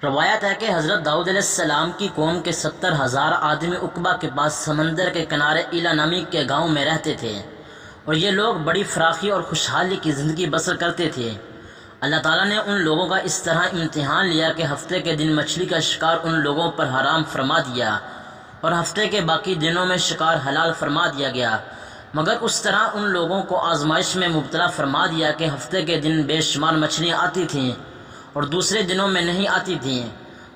روایت ہے کہ حضرت داؤد علیہ السلام کی قوم کے 70,000 آدمی عقبہ کے پاس سمندر کے کنارے ایلا نامی کے گاؤں میں رہتے تھے، اور یہ لوگ بڑی فراخی اور خوشحالی کی زندگی بسر کرتے تھے۔ اللہ تعالیٰ نے ان لوگوں کا اس طرح امتحان لیا کہ ہفتے کے دن مچھلی کا شکار ان لوگوں پر حرام فرما دیا، اور ہفتے کے باقی دنوں میں شکار حلال فرما دیا گیا، مگر اس طرح ان لوگوں کو آزمائش میں مبتلا فرما دیا کہ ہفتے کے دن بے شمار مچھلیاں آتی تھیں اور دوسرے دنوں میں نہیں آتی تھیں۔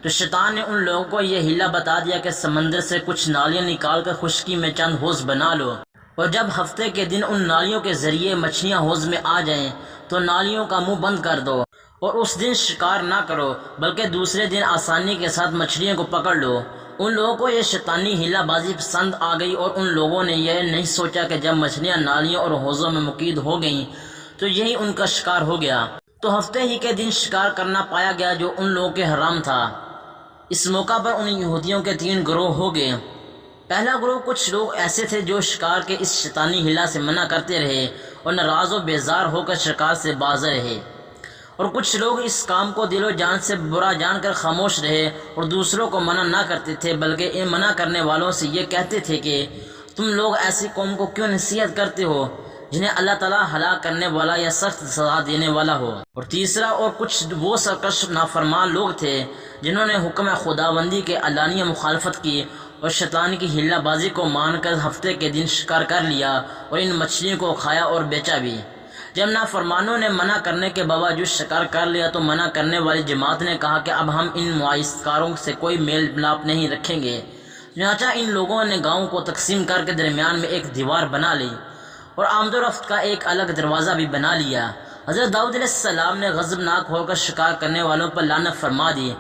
تو شیطان نے ان لوگوں کو یہ حیلہ بتا دیا کہ سمندر سے کچھ نالیاں نکال کر خشکی میں چند حوض بنا لو، اور جب ہفتے کے دن ان نالیوں کے ذریعے مچھلیاں حوض میں آ جائیں تو نالیوں کا منہ بند کر دو، اور اس دن شکار نہ کرو بلکہ دوسرے دن آسانی کے ساتھ مچھلیوں کو پکڑ لو۔ ان لوگوں کو یہ شیطانی حیلہ بازی پسند آ گئی، اور ان لوگوں نے یہ نہیں سوچا کہ جب مچھلیاں نالیوں اور حوضوں میں مقید ہو گئیں تو یہی ان کا شکار ہو گیا۔ تو ہفتے ہی کے دن شکار کرنا پایا گیا جو ان لوگوں کے حرام تھا۔ اس موقع پر ان یہودیوں کے 3 گروہ ہو گئے۔ پہلا گروہ کچھ لوگ ایسے تھے جو شکار کے اس شیطانی حیلہ سے منع کرتے رہے اور ناراض و بیزار ہو کر شکار سے باز رہے، اور کچھ لوگ اس کام کو دل و جان سے برا جان کر خاموش رہے اور دوسروں کو منع نہ کرتے تھے، بلکہ ان منع کرنے والوں سے یہ کہتے تھے کہ تم لوگ ایسی قوم کو کیوں نصیحت کرتے ہو جنہیں اللہ تعالیٰ ہلاک کرنے والا یا سخت سزا دینے والا ہو۔ اور تیسرا اور کچھ وہ سرکش نافرمان لوگ تھے جنہوں نے حکم خداوندی کے علانیہ مخالفت کی اور شیطان کی حیلہ بازی کو مان کر ہفتے کے دن شکار کر لیا اور ان مچھلیوں کو کھایا اور بیچا بھی۔ جب نافرمانوں نے منع کرنے کے باوجود شکار کر لیا تو منع کرنے والی جماعت نے کہا کہ اب ہم ان معاص کاروں سے کوئی میل ملاپ نہیں رکھیں گے۔ چنانچہ ان لوگوں نے گاؤں کو تقسیم کر کے درمیان میں ایک دیوار بنا لی اور آمد و رفت کا ایک الگ دروازہ بھی بنا لیا۔ حضرت داؤد علیہ السلام نے غضبناک ہو کر شکار کرنے والوں پر لعنت فرما دی۔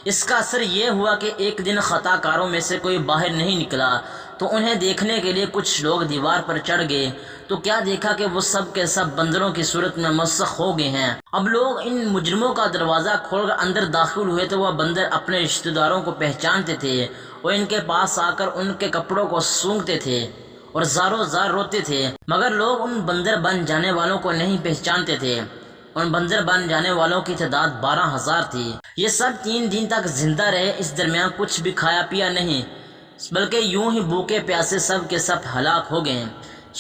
اس کا اثر یہ ہوا کہ ایک دن خطا کاروں میں سے کوئی باہر نہیں نکلا، تو انہیں دیکھنے کے لیے کچھ لوگ دیوار پر چڑھ گئے تو کیا دیکھا کہ وہ سب کے سب بندروں کی صورت میں مسخ ہو گئے ہیں۔ اب لوگ ان مجرموں کا دروازہ کھول کر اندر داخل ہوئے تو وہ بندر اپنے رشتہ داروں کو پہچانتے تھے اور ان کے پاس آ کر ان کے کپڑوں کو سونگھتے تھے اور زاروں زار روتے تھے، مگر لوگ ان بندر بن جانے والوں کو نہیں پہچانتے تھے۔ ان بندر بن جانے والوں کی تعداد 12,000 تھی۔ یہ سب 3 دن تک زندہ رہے، اس درمیان کچھ بھی کھایا پیا نہیں، بلکہ یوں ہی بھوکے پیاسے سب کے سب ہلاک ہو گئے۔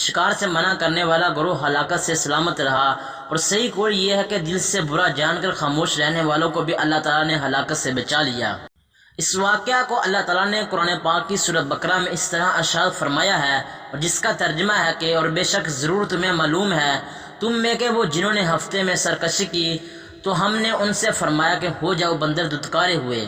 شکار سے منع کرنے والا گروہ ہلاکت سے سلامت رہا، اور صحیح قول یہ ہے کہ دل سے برا جان کر خاموش رہنے والوں کو بھی اللہ تعالیٰ نے ہلاکت سے بچا لیا۔ اس واقعہ کو اللہ تعالیٰ نے قرآن پاک کی سورۃ بقرہ میں اس طرح ارشاد فرمایا ہے، اور جس کا ترجمہ ہے کہ اور بے شک ضرور تمہیں معلوم ہے تم میں کہ وہ جنہوں نے ہفتے میں سرکشی کی تو ہم نے ان سے فرمایا کہ ہو جاؤ بندر دھتکارے ہوئے۔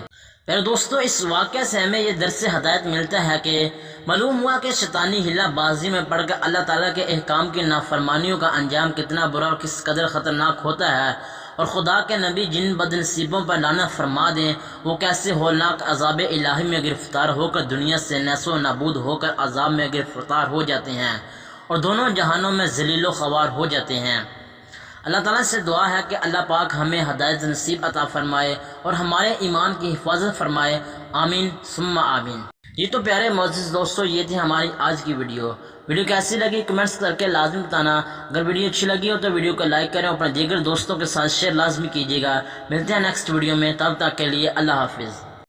پھر دوستو، اس واقعہ سے ہمیں یہ درس ہدایت ملتا ہے کہ معلوم ہوا کہ شیطانی حیلہ بازی میں پڑھ کر اللہ تعالیٰ کے احکام کی نافرمانیوں کا انجام کتنا برا اور کس قدر خطرناک ہوتا ہے، اور خدا کے نبی جن بد نصیبوں پر لعنت فرما دیں وہ کیسے ہولناک عذاب الہی میں گرفتار ہو کر دنیا سے نیست و نابود ہو کر عذاب میں گرفتار ہو جاتے ہیں اور دونوں جہانوں میں ذلیل و خوار ہو جاتے ہیں۔ اللہ تعالیٰ سے دعا ہے کہ اللہ پاک ہمیں ہدایت نصیب عطا فرمائے اور ہمارے ایمان کی حفاظت فرمائے، آمین ثم آمین۔ یہ تو پیارے معزز دوستو، یہ تھی ہماری آج کی ویڈیو کیسی لگی کمنٹس کر کے لازمی بتانا۔ اگر ویڈیو اچھی لگی ہو تو ویڈیو کو لائک کریں اور اپنے دیگر دوستوں کے ساتھ شیئر لازمی کیجیے گا۔ ملتے ہیں نیکسٹ ویڈیو میں، تب تک کے لیے اللہ حافظ۔